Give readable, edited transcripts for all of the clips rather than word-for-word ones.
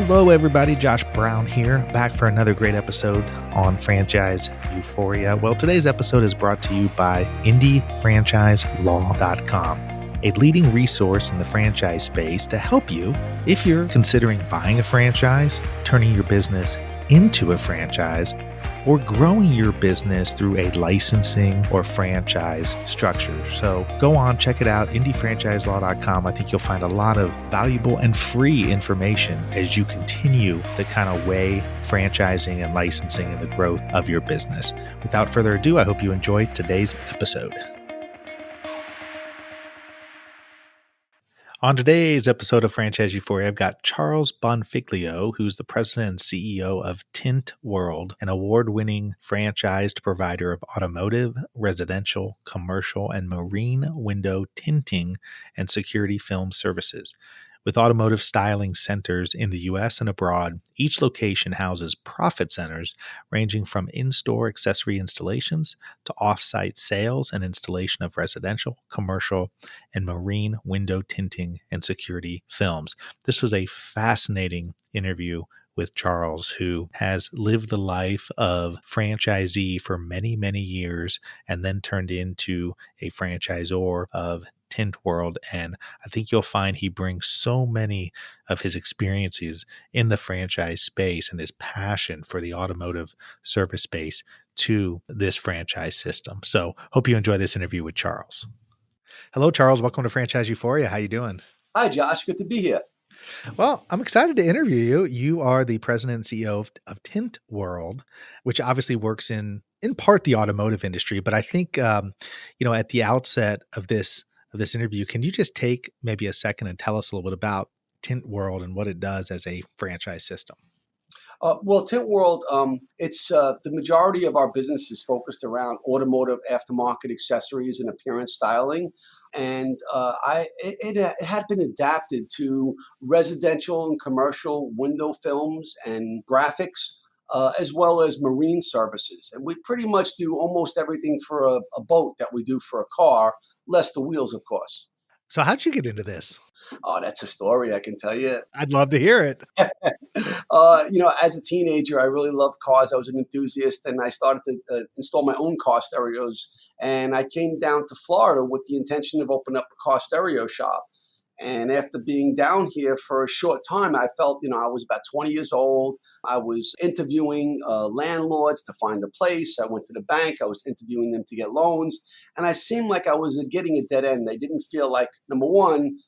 Hello, everybody. Josh Brown here, back for another great episode on Franchise Euphoria. Well, today's episode is brought to you by IndieFranchiseLaw.com, a leading resource in the franchise space to help you if you're considering buying a franchise, turning your business into a franchise, or growing your business through a licensing or franchise structure. So go on, check it out, IndieFranchiseLaw.com. I think you'll find a lot of valuable and free information as you continue to kind of weigh franchising and licensing and the growth of your business. Without further ado, I hope you enjoy today's episode. On today's episode of Franchise Euphoria, I've got Charles Bonfiglio, who's the president and CEO of Tint World, an award-winning franchised provider of automotive, residential, commercial, and marine window tinting and security film services. With Automotive Styling Centers in the U.S. and abroad, each location houses profit centers ranging from in-store accessory installations to off-site sales and installation of residential, commercial, and marine window tinting and security films. This was a fascinating interview with Charles, who has lived the life of franchisee for many, many years and then turned into a franchisor of Tint World. And I think you'll find he brings so many of his experiences in the franchise space and his passion for the automotive service space to this franchise system. So hope you enjoy this interview with Charles. Hello, Charles. Welcome to Franchise Euphoria. How you doing? Hi, Josh. Good to be here. Well, I'm excited to interview you. You are the president and CEO of Tint World, which obviously works in part the automotive industry. But I think, at the outset of this interview, can you just take maybe a second and tell us a little bit about Tint World and what it does as a franchise system? Well, Tint World, it's the majority of our business is focused around automotive aftermarket accessories and appearance styling. And it had been adapted to residential and commercial window films and graphics, as well as marine services. And we pretty much do almost everything for a boat that we do for a car, less the wheels, of course. So how'd you get into this? Oh, that's a story I can tell you. I'd love to hear it. As a teenager, I really loved cars. I was an enthusiast, and I started to install my own car stereos. And I came down to Florida with the intention of opening up a car stereo shop. And after being down here for a short time, I felt, I was about 20 years old. I was interviewing landlords to find a place. I went to the bank. I was interviewing them to get loans. And I seemed like I was getting a dead end. They didn't feel like, number one,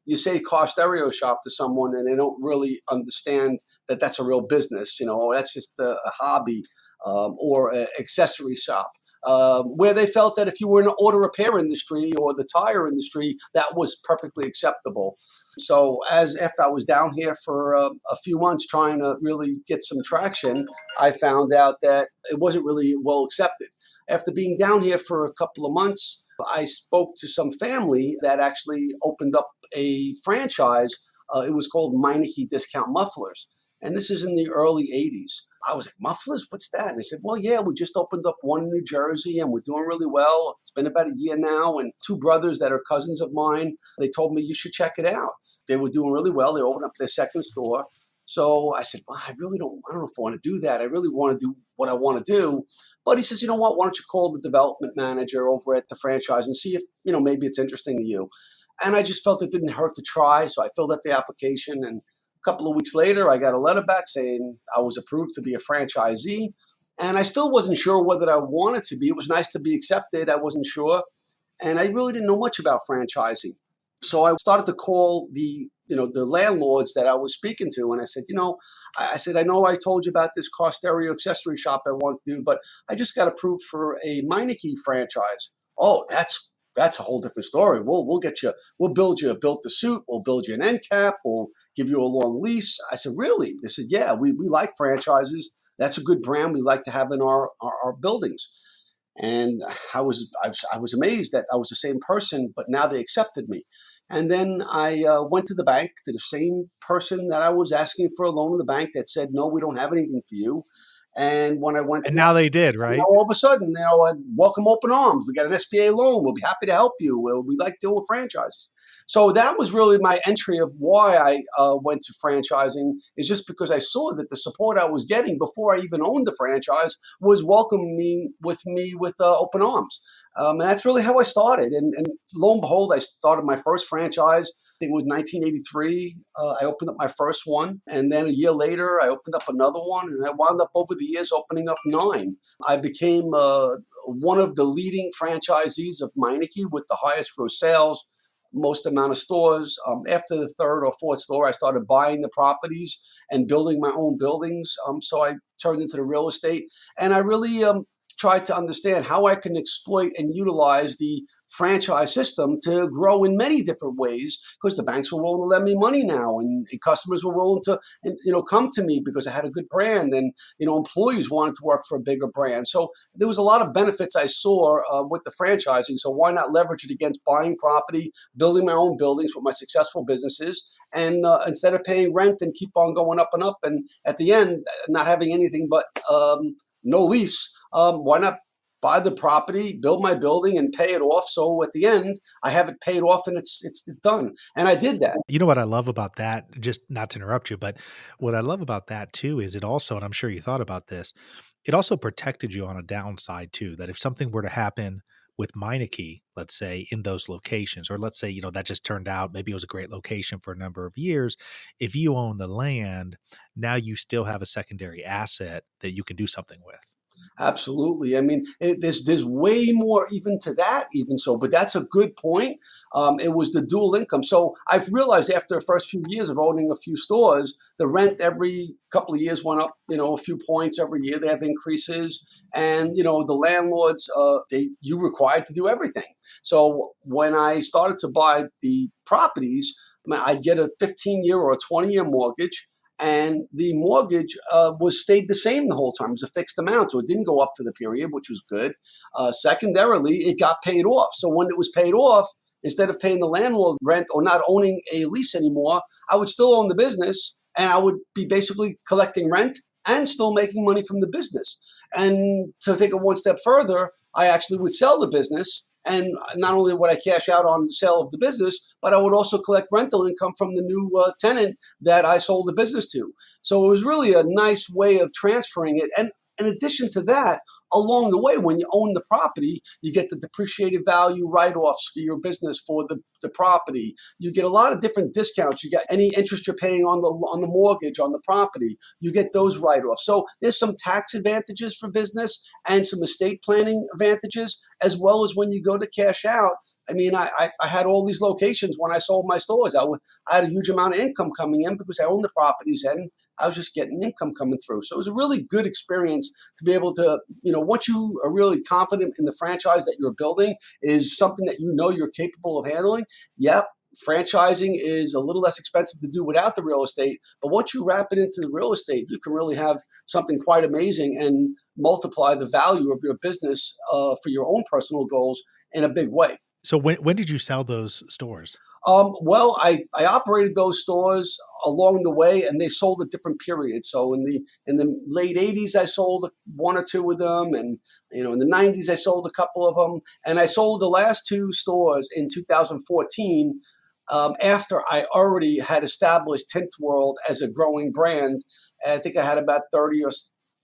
you say car stereo shop to someone and they don't really understand that that's a real business, or that's just a hobby or an accessory shop. Where they felt that if you were in the auto repair industry or the tire industry, that was perfectly acceptable. So after I was down here for a few months trying to really get some traction, I found out that it wasn't really well accepted. After being down here for a couple of months, I spoke to some family that actually opened up a franchise. It was called Meineke Discount Mufflers. And this is in the early 80s. I was like, mufflers? What's that? And they said, well, yeah, we just opened up one in New Jersey and we're doing really well. It's been about a year now. And two brothers that are cousins of mine, they told me you should check it out. They were doing really well. They opened up their second store. So I said, well, I don't know if I want to do that. I really want to do what I want to do. But he says, you know what? Why don't you call the development manager over at the franchise and see if, maybe it's interesting to you. And I just felt it didn't hurt to try. So I filled out the application, and a couple of weeks later, I got a letter back saying I was approved to be a franchisee. And I still wasn't sure whether I wanted to be. It was nice to be accepted. I wasn't sure. And I really didn't know much about franchising. So I started to call the landlords that I was speaking to. And I said, I know I told you about this car stereo accessory shop I want to do, but I just got approved for a Meineke franchise. Oh, that's a whole different story. We'll get you, we'll build you a built-to-suit, we'll build you an end cap, we'll give you a long lease. I said, really? They said, yeah, we like franchises. That's a good brand we like to have in our buildings. And I was amazed that I was the same person, but now they accepted me. And then I went to the bank, to the same person that I was asking for a loan in the bank, that said, no, we don't have anything for you. And when I went And there, now they did, right? all of a sudden, welcome open arms. We got an SBA loan. We'll be happy to help you. We like dealing with franchises. So that was really my entry of why I went to franchising, is just because I saw that the support I was getting before I even owned the franchise was welcoming me with open arms. And that's really how I started. And lo and behold, I started my first franchise. I think it was 1983. I opened up my first one. And then a year later, I opened up another one. And I wound up over the years opening up 9. I became one of the leading franchisees of Meineke with the highest gross sales, most amount of stores. After the third or fourth store, I started buying the properties and building my own buildings. So I turned into the real estate, and I really tried to understand how I can exploit and utilize the franchise system to grow in many different ways, because the banks were willing to lend me money now, and customers were willing to come to me because I had a good brand, and employees wanted to work for a bigger brand. So there was a lot of benefits I saw with the franchising. So why not leverage it against buying property, building my own buildings with my successful businesses, and instead of paying rent and keep on going up and up, and at the end not having anything but no lease, why not buy the property, build my building, and pay it off? So at the end, I have it paid off, and it's done. And I did that. You know what I love about that, just not to interrupt you, but what I love about that too is it also, and I'm sure you thought about this, it also protected you on a downside too, that if something were to happen with Meineke, let's say in those locations, or let's say, that just turned out, maybe it was a great location for a number of years. If you own the land, now you still have a secondary asset that you can do something with. Absolutely. I mean, there's way more even to that, even so. But that's a good point. It was the dual income. So I've realized after the first few years of owning a few stores, the rent every couple of years went up. A few points every year. They have increases, and the landlords, you required to do everything. So when I started to buy the properties, I'd get a 15-year or a 20-year mortgage, and the mortgage was stayed the same the whole time. It was a fixed amount, so it didn't go up for the period, which was good. Secondarily, it got paid off. So when it was paid off, instead of paying the landlord rent or not owning a lease anymore, I would still own the business, and I would be basically collecting rent and still making money from the business. And to take it one step further, I actually would sell the business. And not only would I cash out on sale of the business, but I would also collect rental income from the new tenant that I sold the business to. So it was really a nice way of transferring it. And in addition to that, along the way, when you own the property, you get the depreciated value write-offs for your business for the property. You get a lot of different discounts. You get any interest you're paying on the mortgage on the property. You get those write-offs. So there's some tax advantages for business and some estate planning advantages, as well as when you go to cash out. I mean, I had all these locations when I sold my stores. I had a huge amount of income coming in because I owned the properties, and I was just getting income coming through. So it was a really good experience to be able to, once you are really confident in the franchise that you're building is something that you're capable of handling. Yep. Franchising is a little less expensive to do without the real estate, but once you wrap it into the real estate, you can really have something quite amazing and multiply the value of your business for your own personal goals in a big way. So when did you sell those stores? Well, I operated those stores along the way, and they sold at different periods. So in the late '80s, I sold one or two of them, and in the '90s, I sold a couple of them, and I sold the last 2 stores in 2014. After I already had established Tint World as a growing brand. I think I had about 30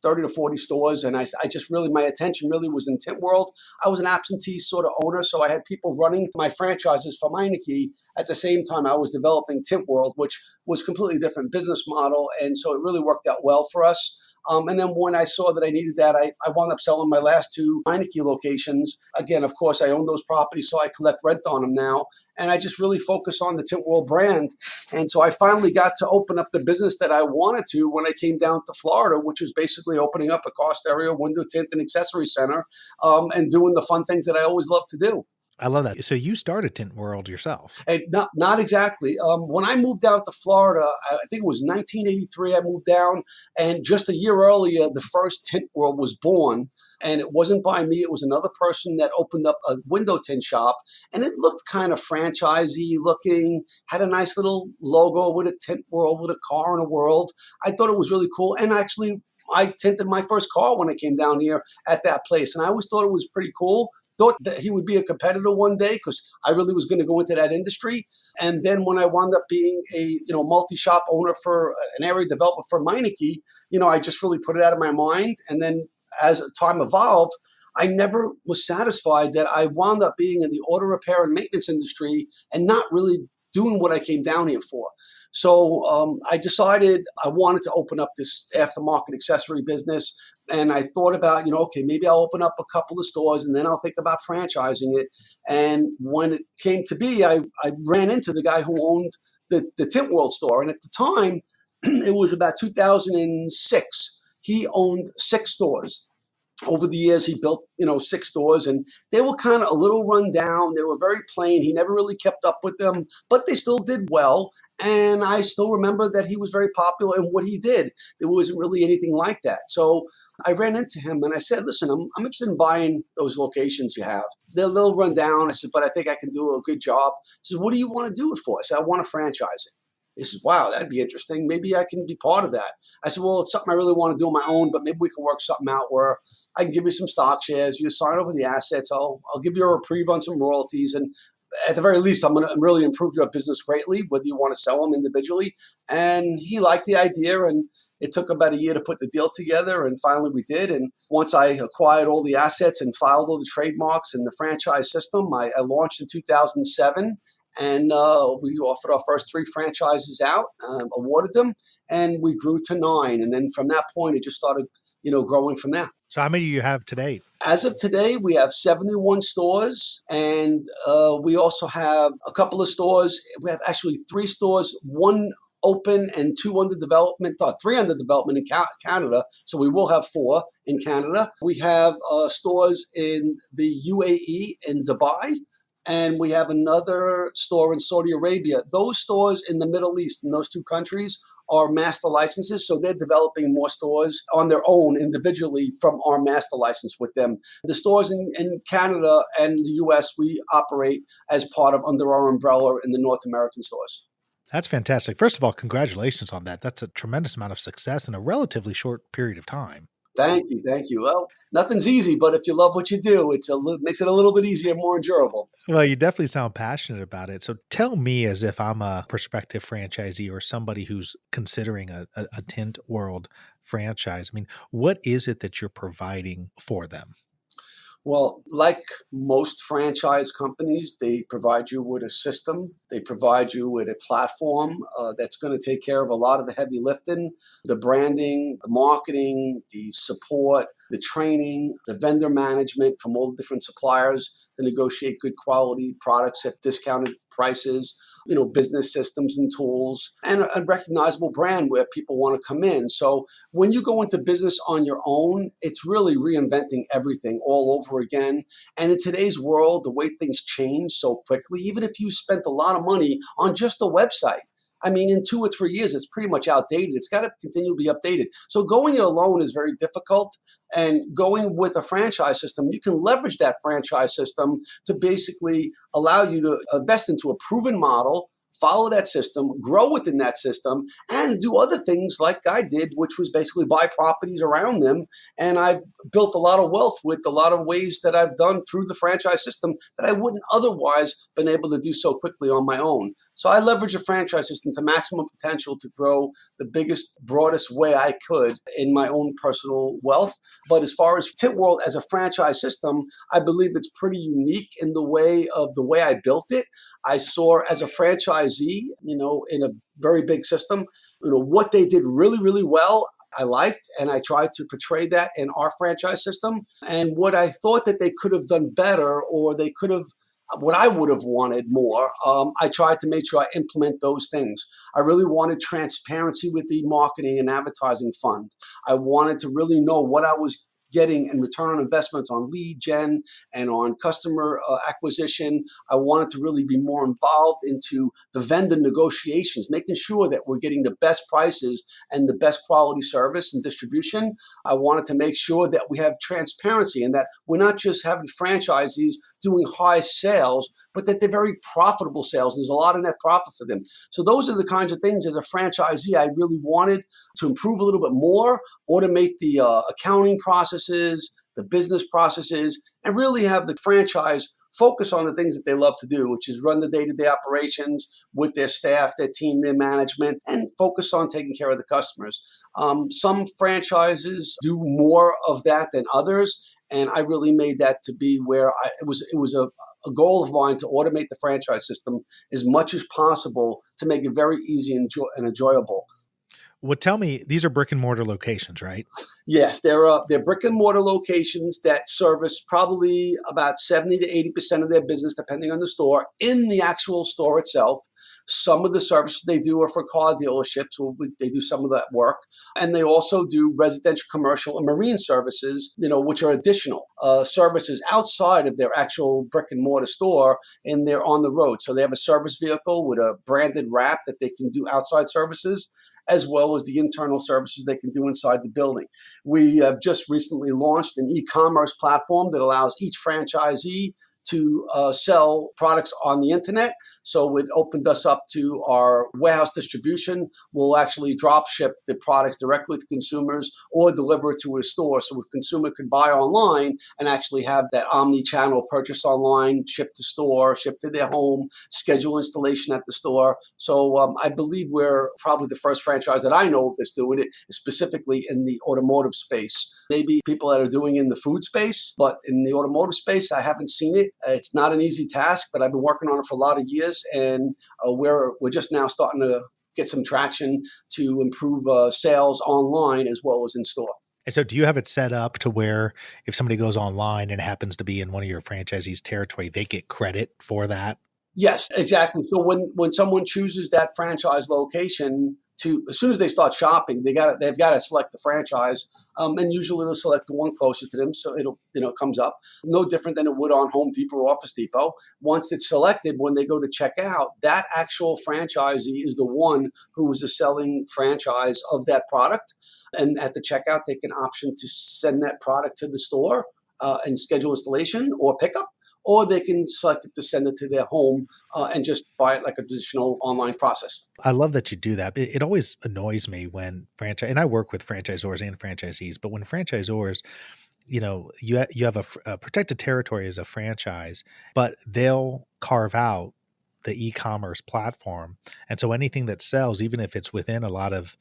to 40 stores. And I just really, my attention really was in Tint World. I was an absentee sort of owner, so I had people running my franchises for Meineke. At the same time, I was developing Tint World, which was a completely different business model. And so it really worked out well for us. And then when I saw that I needed that, I wound up selling my last 2 Meineke locations. Again, of course, I own those properties, so I collect rent on them now. And I just really focus on the Tint World brand. And so I finally got to open up the business that I wanted to when I came down to Florida, which was basically opening up a cost area, window tint, and accessory center, and doing the fun things that I always love to do. I love that. So you started Tint World yourself. And not exactly. When I moved down to Florida, I think it was 1983. I moved down, and just a year earlier, the first Tint World was born. And it wasn't by me; it was another person that opened up a window tint shop, and it looked kind of franchisey looking. Had a nice little logo with a Tint World, with a car in a world. I thought it was really cool, and actually, I tinted my first car when I came down here at that place. And I always thought it was pretty cool. Thought that he would be a competitor one day because I really was going to go into that industry. And then when I wound up being a multi-shop owner for an area developer for Meineke, I just really put it out of my mind. And then as time evolved, I never was satisfied that I wound up being in the auto repair and maintenance industry and not really doing what I came down here for. So I decided I wanted to open up this aftermarket accessory business. And I thought about, okay, maybe I'll open up a couple of stores and then I'll think about franchising it. And when it came to be, I ran into the guy who owned the Tint World store. And at the time, it was about 2006. He owned 6 stores. Over the years, he built, 6 stores, and they were kind of a little run down. They were very plain. He never really kept up with them, but they still did well. And I still remember that he was very popular in what he did. There wasn't really anything like that. So I ran into him and I said, listen, I'm interested in buying those locations you have. They're a little run down. I said, but I think I can do a good job. He said, what do you want to do it for? I said, I want to franchise it. He says, wow, that'd be interesting. Maybe I can be part of that. I said, well, it's something I really want to do on my own, but maybe we can work something out where I can give you some stock shares. You sign over the assets. I'll give you a reprieve on some royalties. And at the very least, I'm going to really improve your business greatly, whether you want to sell them individually. And he liked the idea. And it took about a year to put the deal together. And finally we did. And once I acquired all the assets and filed all the trademarks and the franchise system, I launched in 2007. And we offered our first 3 franchises out, awarded them, and we grew to 9. And then from that point, it just started, growing from there. So how many do you have today? As of today, we have 71 stores, and we also have a couple of stores. We have actually 3 stores, 1 open and 2 under development, 3 under development in Canada. So we will have 4 in Canada. We have stores in the UAE in Dubai. And we have another store in Saudi Arabia. Those stores in the Middle East, in those 2 countries, are master licenses. So they're developing more stores on their own individually from our master license with them. The stores in Canada and the US, we operate as part of under our umbrella in the North American stores. That's fantastic. First of all, congratulations on that. That's a tremendous amount of success in a relatively short period of time. Thank you. Thank you. Well, nothing's easy, but if you love what you do, makes it a little bit easier, more endurable. Well, you definitely sound passionate about it. So tell me, as if I'm a prospective franchisee or somebody who's considering a Tint World franchise, I mean, what is it that you're providing for them? Well, like most franchise companies, they provide you with a system. They provide you with a platform that's going to take care of a lot of the heavy lifting, the branding, the marketing, the support, the training, the vendor management from all the different suppliers to negotiate good quality products at discounted prices, business systems and tools, and a recognizable brand where people want to come in. So when you go into business on your own, it's really reinventing everything all over again. And in today's world, the way things change so quickly, even if you spent a lot of money on just a website, I mean, in 2 or 3 years, it's pretty much outdated. It's got to continue to be updated. So going it alone is very difficult. And going with a franchise system, you can leverage that franchise system to basically allow you to invest into a proven model, follow that system, grow within that system, and do other things like I did, which was basically buy properties around them. And I've built a lot of wealth with a lot of ways that I've done through the franchise system that I wouldn't otherwise been able to do so quickly on my own. So I leverage a franchise system to maximum potential to grow the biggest, broadest way I could in my own personal wealth. But as far as Tint World as a franchise system, I believe it's pretty unique in the way I built it. I saw as a franchisee, in a very big system, what they did really, really well, I liked, and I tried to portray that in our franchise system. And what I thought that they could have done better, or they could have, what I would have wanted more, I tried to make sure I implement those things. I really wanted transparency with the marketing and advertising fund. I wanted to really know what I was getting and return on investments on lead gen and on customer acquisition. I wanted to really be more involved into the vendor negotiations, making sure that we're getting the best prices and the best quality service and distribution. I wanted to make sure that we have transparency and that we're not just having franchisees doing high sales, but that they're very profitable sales. There's a lot of net profit for them. So those are the kinds of things as a franchisee I really wanted to improve a little bit more, automate the accounting processes, the business processes, and really have the franchise focus on the things that they love to do, which is run the day-to-day operations with their staff, their team, their management, and focus on taking care of the customers. Some franchises do more of that than others, and I really made that to be where it was a goal of mine to automate the franchise system as much as possible to make it very easy and enjoyable. Well, tell me, these are brick and mortar locations, right? Yes, they're brick and mortar locations that service probably about 70 to 80% of their business, depending on the store, in the actual store itself. Some of the services they do are for car dealerships. They do some of that work. And they also do residential, commercial, and marine services, which are additional services outside of their actual brick and mortar store, and they're on the road. So they have a service vehicle with a branded wrap that they can do outside services, as well as the internal services they can do inside the building. We have just recently launched an e-commerce platform that allows each franchisee to sell products on the internet. So it opened us up to our warehouse distribution. We'll actually drop ship the products directly to consumers or deliver it to a store. So a consumer could buy online and actually have that omni-channel purchase online, ship to store, ship to their home, schedule installation at the store. So I believe we're probably the first franchise that I know of that's doing it, specifically in the automotive space. Maybe people that are doing it in the food space, but in the automotive space, I haven't seen it. It's not an easy task, but I've been working on it for a lot of years, and we're just now starting to get some traction to improve sales online as well as in store. And so do you have it set up to where if somebody goes online and happens to be in one of your franchisees' territory, they get credit for that? Yes, exactly. So when someone chooses that franchise location, as soon as they start shopping, they've got to select the franchise, and usually they'll select the one closest to them, so it comes up no different than it would on Home Depot or Office Depot. Once it's selected, when they go to check out, that actual franchisee is the one who is the selling franchise of that product, and at the checkout, they can option to send that product to the store and schedule installation or pickup, or they can select it to send it to their home and just buy it like a traditional online process. I love that you do that. It always annoys me when and I work with franchisors and franchisees, but when franchisors, you have a protected territory as a franchise, but they'll carve out the e-commerce platform. And so anything that sells, even if it's within a lot of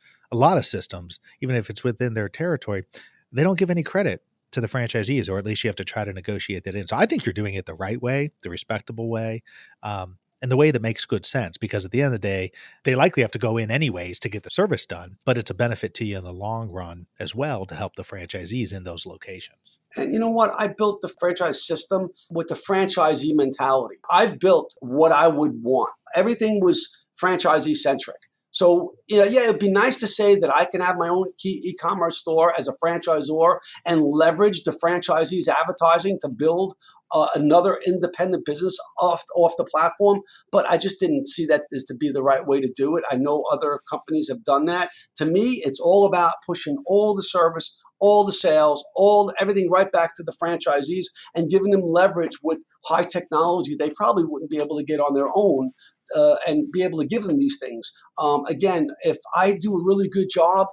systems, even if it's within their territory, they don't give any credit to the franchisees, or at least you have to try to negotiate that in. So I think you're doing it the right way, the respectable way, and the way that makes good sense, because at the end of the day, they likely have to go in anyways to get the service done, but it's a benefit to you in the long run as well to help the franchisees in those locations. And you know what? I built the franchise system with the franchisee mentality. I've built what I would want. Everything was franchisee centric. So, it'd be nice to say that I can have my own key e-commerce store as a franchisor and leverage the franchisee's advertising to build another independent business off the platform. But I just didn't see that as to be the right way to do it. I know other companies have done that. To me, it's all about pushing all the service, all the sales, everything right back to the franchisees and giving them leverage with high technology they probably wouldn't be able to get on their own, and be able to give them these things. Again, if I do a really good job,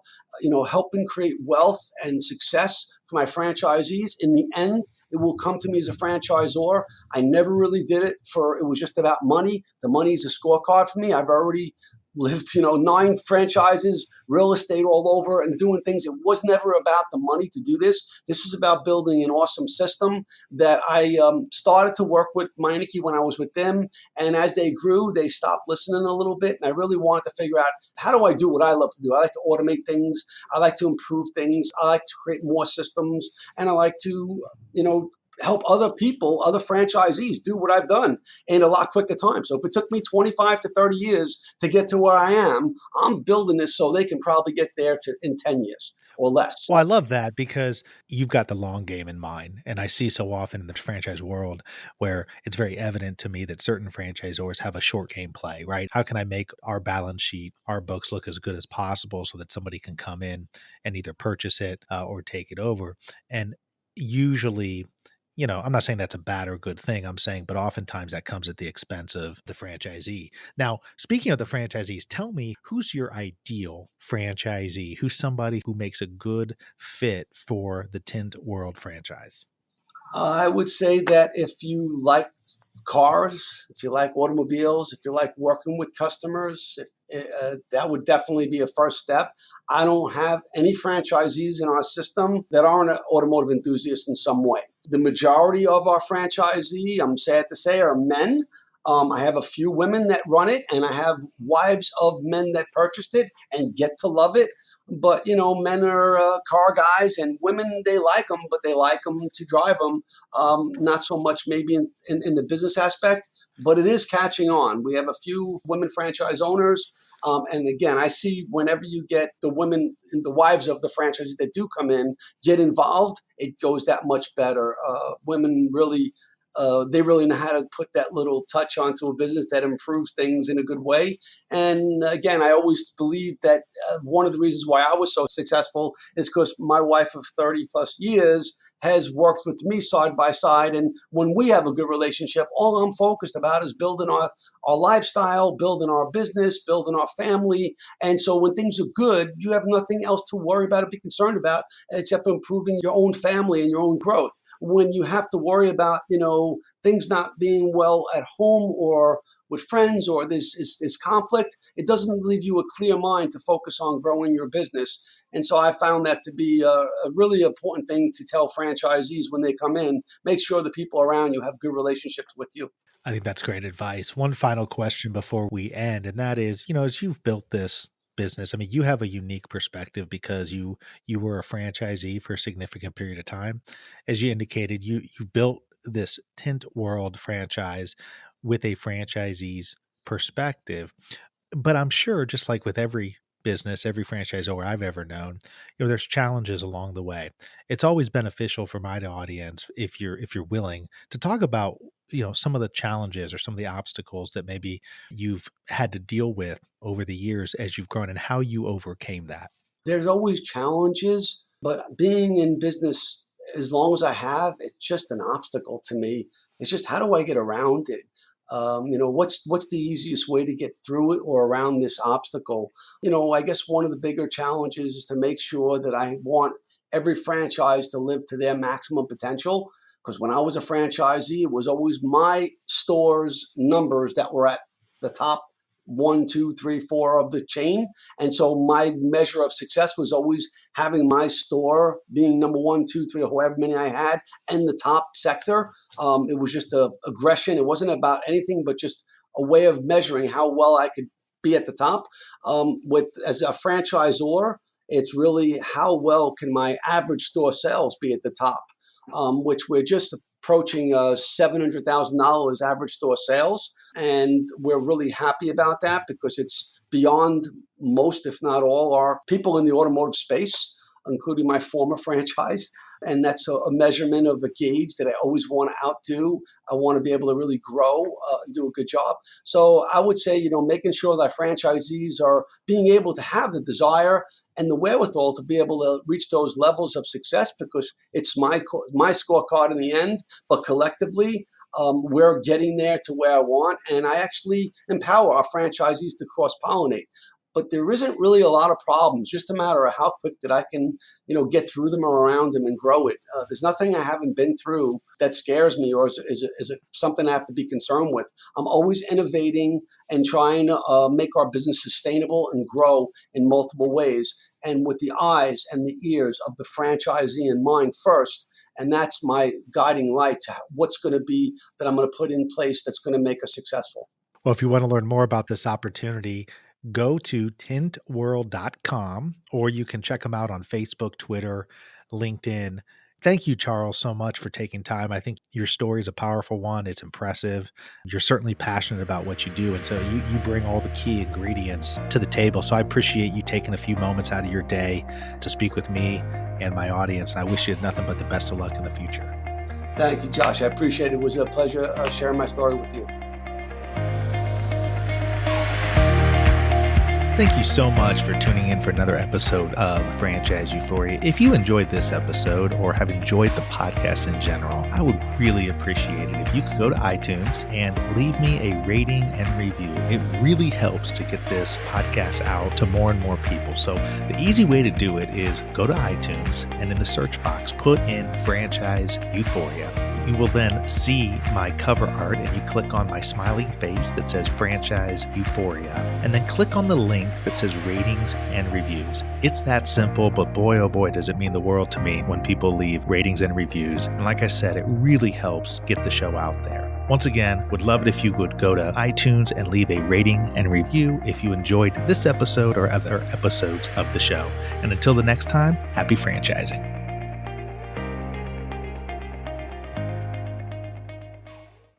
helping create wealth and success for my franchisees, in the end, it will come to me as a franchisor. I never really did it it was just about money. The money is a scorecard for me. I've already lived, 9 franchises, real estate all over and doing things. It was never about the money to do this. This is about building an awesome system that I started to work with Meineke when I was with them. And as they grew, they stopped listening a little bit. And I really wanted to figure out, how do I do what I love to do? I like to automate things. I like to improve things. I like to create more systems. And I like to, help other people, other franchisees do what I've done in a lot quicker time. So if it took me 25 to 30 years to get to where I am, I'm building this so they can probably get there in 10 years or less. Well, I love that because you've got the long game in mind. And I see so often in the franchise world where it's very evident to me that certain franchisors have a short game play, right? How can I make our balance sheet, our books look as good as possible so that somebody can come in and either purchase it or take it over? And usually, I'm not saying that's a bad or good thing. I'm saying, but oftentimes that comes at the expense of the franchisee. Now, speaking of the franchisees, tell me who's your ideal franchisee? Who's somebody who makes a good fit for the Tint World franchise? I would say that if you like cars, if you like automobiles, if you like working with customers, that would definitely be a first step. I don't have any franchisees in our system that aren't an automotive enthusiast in some way. The majority of our franchisee, I'm sad to say, are men. I have a few women that run it, and I have wives of men that purchased it and get to love it. But men are car guys, and women they like them, but they like them to drive them. Not so much maybe in the business aspect, but it is catching on. We have a few women franchise owners. And again, I see whenever you get the women, the wives of the franchises that do come in, get involved, it goes that much better. Women really, they really know how to put that little touch onto a business that improves things in a good way. And again, I always believe that one of the reasons why I was so successful is because my wife of 30 plus years has worked with me side by side. And when we have a good relationship, all I'm focused about is building our lifestyle, building our business, building our family. And so when things are good, you have nothing else to worry about or be concerned about except improving your own family and your own growth. When you have to worry about, things not being well at home or with friends, or this conflict, it doesn't leave you a clear mind to focus on growing your business. And so I found that to be a really important thing to tell franchisees when they come in. Make sure the people around you have good relationships with you. I think that's great advice. One final question before we end, and that is, as you've built this business, I mean, you have a unique perspective because you were a franchisee for a significant period of time. As you indicated, you built this Tint World franchise with a franchisee's perspective. But I'm sure just like with every business, every franchisor I've ever known, there's challenges along the way. It's always beneficial for my audience if you're willing to talk about, some of the challenges or some of the obstacles that maybe you've had to deal with over the years as you've grown and how you overcame that. There's always challenges, but being in business as long as I have, it's just an obstacle to me. It's just how do I get around it? What's the easiest way to get through it or around this obstacle? I guess one of the bigger challenges is to make sure that I want every franchise to live to their maximum potential. Because when I was a franchisee, it was always my store's numbers that were at the top one, two, three, four of the chain. And so my measure of success was always having my store being number one, two, three, or however many I had, and the top sector. It was just a aggression. It wasn't about anything but just a way of measuring how well I could be at the top. With as a franchisor, it's really how well can my average store sales be at the top, which we're just approaching $700,000 average store sales. And we're really happy about that because it's beyond most, if not all, our people in the automotive space, including my former franchise. And that's a measurement of the gauge that I always want to outdo. I want to be able to really grow and do a good job. So I would say, making sure that franchisees are being able to have the desire and the wherewithal to be able to reach those levels of success because it's my scorecard in the end. But collectively, we're getting there to where I want, and I actually empower our franchisees to cross-pollinate. But there isn't really a lot of problems, just a matter of how quick that I can, get through them or around them and grow it. There's nothing I haven't been through that scares me or is it something I have to be concerned with. I'm always innovating and trying to make our business sustainable and grow in multiple ways, and with the eyes and the ears of the franchisee in mind first. And that's my guiding light to what's going to be that I'm going to put in place that's going to make us successful. Well, if you want to learn more about this opportunity, go to tintworld.com or you can check them out on Facebook, Twitter, LinkedIn. Thank you, Charles, so much for taking time. I think your story is a powerful one. It's impressive. You're certainly passionate about what you do. And so you bring all the key ingredients to the table. So I appreciate you taking a few moments out of your day to speak with me and my audience. And I wish you nothing but the best of luck in the future. Thank you, Josh. I appreciate it. It was a pleasure sharing my story with you. Thank you so much for tuning in for another episode of Franchise Euphoria. If you enjoyed this episode or have enjoyed the podcast in general, I would really appreciate it if you could go to iTunes and leave me a rating and review. It really helps to get this podcast out to more and more people. So the easy way to do it is go to iTunes and in the search box, put in Franchise Euphoria. You will then see my cover art and you click on my smiling face that says Franchise Euphoria and then click on the link that says ratings and reviews. It's that simple, but boy, oh boy, does it mean the world to me when people leave ratings and reviews. And like I said, it really helps get the show out there. Once again, would love it if you would go to iTunes and leave a rating and review if you enjoyed this episode or other episodes of the show. And until the next time, happy franchising.